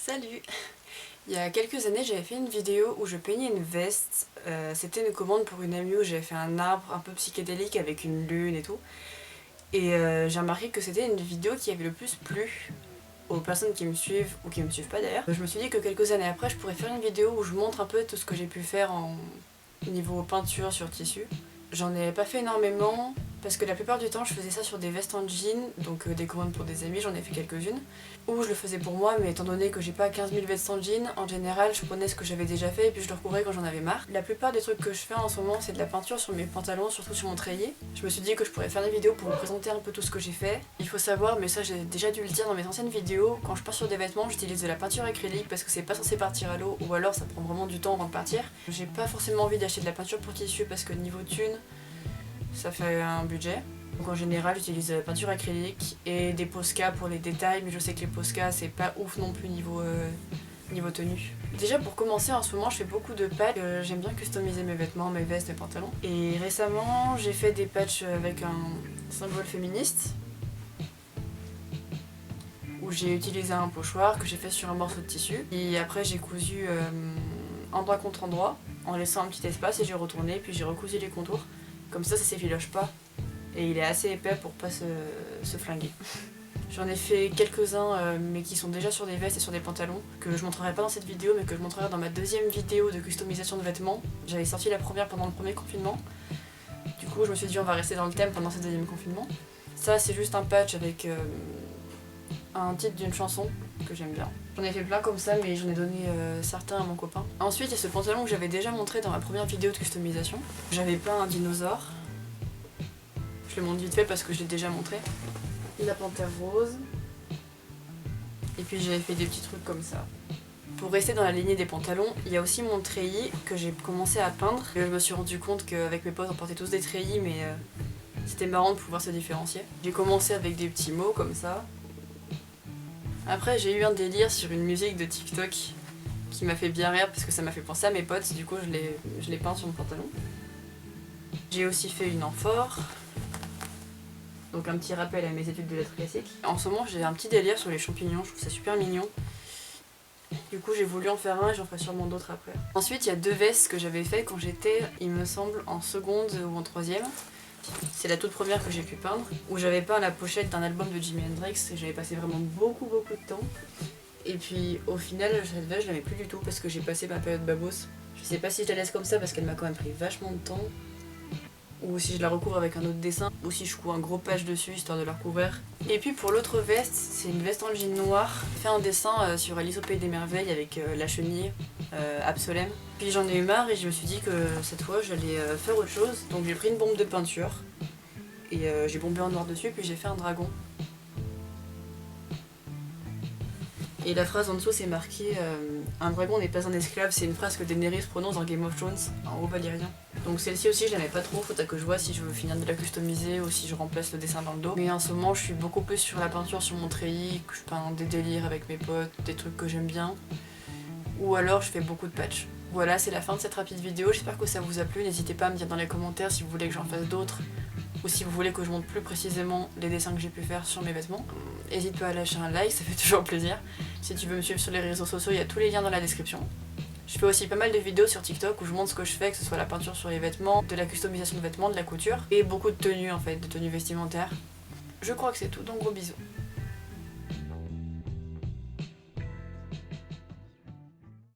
Salut! Il y a quelques années, j'avais fait une vidéo où je peignais une veste. C'était une commande pour une amie où j'avais fait un arbre un peu psychédélique avec une lune et tout. Et j'ai remarqué que c'était une vidéo qui avait le plus plu aux personnes qui me suivent ou qui me suivent pas d'ailleurs. Je me suis dit que quelques années après, je pourrais faire une vidéo où je montre un peu tout ce que j'ai pu faire en niveau peinture sur tissu. J'en ai pas fait énormément parce que la plupart du temps je faisais ça sur des vestes en jean, donc des commandes pour des amis, j'en ai fait quelques-unes. Ou je le faisais pour moi, mais étant donné que j'ai pas 15 000 vestes en jean, en général je prenais ce que j'avais déjà fait et puis je le recouvrais quand j'en avais marre. La plupart des trucs que je fais en ce moment c'est de la peinture sur mes pantalons, surtout sur mon treillis. Je me suis dit que je pourrais faire des vidéos pour vous présenter un peu tout ce que j'ai fait. Il faut savoir, mais ça j'ai déjà dû le dire dans mes anciennes vidéos, quand je peins sur des vêtements j'utilise de la peinture acrylique parce que c'est pas censé partir à l'eau ou alors ça prend vraiment du temps avant de partir. J'ai pas forcément envie d'acheter de la peinture pour tissu parce que niveau thune, ça fait un budget. Donc en général j'utilise de la peinture acrylique et des Posca pour les détails, mais je sais que les Posca c'est pas ouf non plus niveau tenue. Déjà pour commencer en ce moment je fais beaucoup de patchs, j'aime bien customiser mes vêtements, mes vestes, mes pantalons. Et récemment j'ai fait des patchs avec un symbole féministe où j'ai utilisé un pochoir que j'ai fait sur un morceau de tissu. Et après j'ai cousu endroit contre endroit en laissant un petit espace et j'ai retourné puis j'ai recousu les contours. Comme ça s'effiloche pas et il est assez épais pour pas se flinguer. J'en ai fait quelques-uns mais qui sont déjà sur des vestes et sur des pantalons que je montrerai pas dans cette vidéo mais que je montrerai dans ma deuxième vidéo de customisation de vêtements. J'avais sorti la première pendant le premier confinement. Du coup je me suis dit on va rester dans le thème pendant ce deuxième confinement. Ça c'est juste un patch avec un titre d'une chanson que j'aime bien. J'en ai fait plein comme ça mais j'en ai donné certains à mon copain. Ensuite il y a ce pantalon que j'avais déjà montré dans ma première vidéo de customisation. J'avais peint un dinosaure. Je le montre vite fait parce que je l'ai déjà montré. La panthère rose. Et puis j'avais fait des petits trucs comme ça. Pour rester dans la lignée des pantalons, il y a aussi mon treillis que j'ai commencé à peindre. Et je me suis rendu compte qu'avec mes potes on portait tous des treillis mais c'était marrant de pouvoir se différencier. J'ai commencé avec des petits mots comme ça. Après j'ai eu un délire sur une musique de TikTok qui m'a fait bien rire parce que ça m'a fait penser à mes potes, du coup je l'ai peint sur mon pantalon. J'ai aussi fait une amphore, donc un petit rappel à mes études de lettres classiques. En ce moment j'ai un petit délire sur les champignons, je trouve ça super mignon. Du coup j'ai voulu en faire un et j'en ferai sûrement d'autres après. Ensuite il y a deux vestes que j'avais fait quand j'étais, il me semble, en seconde ou en troisième. C'est la toute première que j'ai pu peindre, où j'avais peint la pochette d'un album de Jimi Hendrix et j'avais passé vraiment beaucoup de temps. Et puis au final cette veste je l'aimais plus du tout parce que j'ai passé ma période babos. Je sais pas si je la laisse comme ça parce qu'elle m'a quand même pris vachement de temps, ou si je la recouvre avec un autre dessin, ou si je couds un gros patch dessus histoire de la recouvrir. Et puis pour l'autre veste, c'est une veste en jean noir. J'ai fait un dessin sur Alice au Pays des Merveilles avec la chenille, Absolem. Puis j'en ai eu marre et je me suis dit que cette fois j'allais faire autre chose. Donc j'ai pris une bombe de peinture et j'ai bombé en noir dessus puis j'ai fait un dragon. Et la phrase en dessous c'est marqué un dragon n'est pas un esclave, c'est une phrase que Daenerys prononce dans Game of Thrones, en haut valyrien. Donc celle-ci aussi je l'aimais pas trop, faut que je vois si je veux finir de la customiser ou si je remplace le dessin dans le dos. Mais en ce moment je suis beaucoup plus sur la peinture sur mon treillis, que je peins des délires avec mes potes, des trucs que j'aime bien. Ou alors je fais beaucoup de patchs. Voilà, c'est la fin de cette rapide vidéo, j'espère que ça vous a plu, n'hésitez pas à me dire dans les commentaires si vous voulez que j'en fasse d'autres ou si vous voulez que je montre plus précisément les dessins que j'ai pu faire sur mes vêtements. N'hésite pas à lâcher un like, ça fait toujours plaisir. Si tu veux me suivre sur les réseaux sociaux, il y a tous les liens dans la description. Je fais aussi pas mal de vidéos sur TikTok où je montre ce que je fais, que ce soit la peinture sur les vêtements, de la customisation de vêtements, de la couture, et beaucoup de tenues en fait, de tenues vestimentaires. Je crois que c'est tout, donc gros bisous.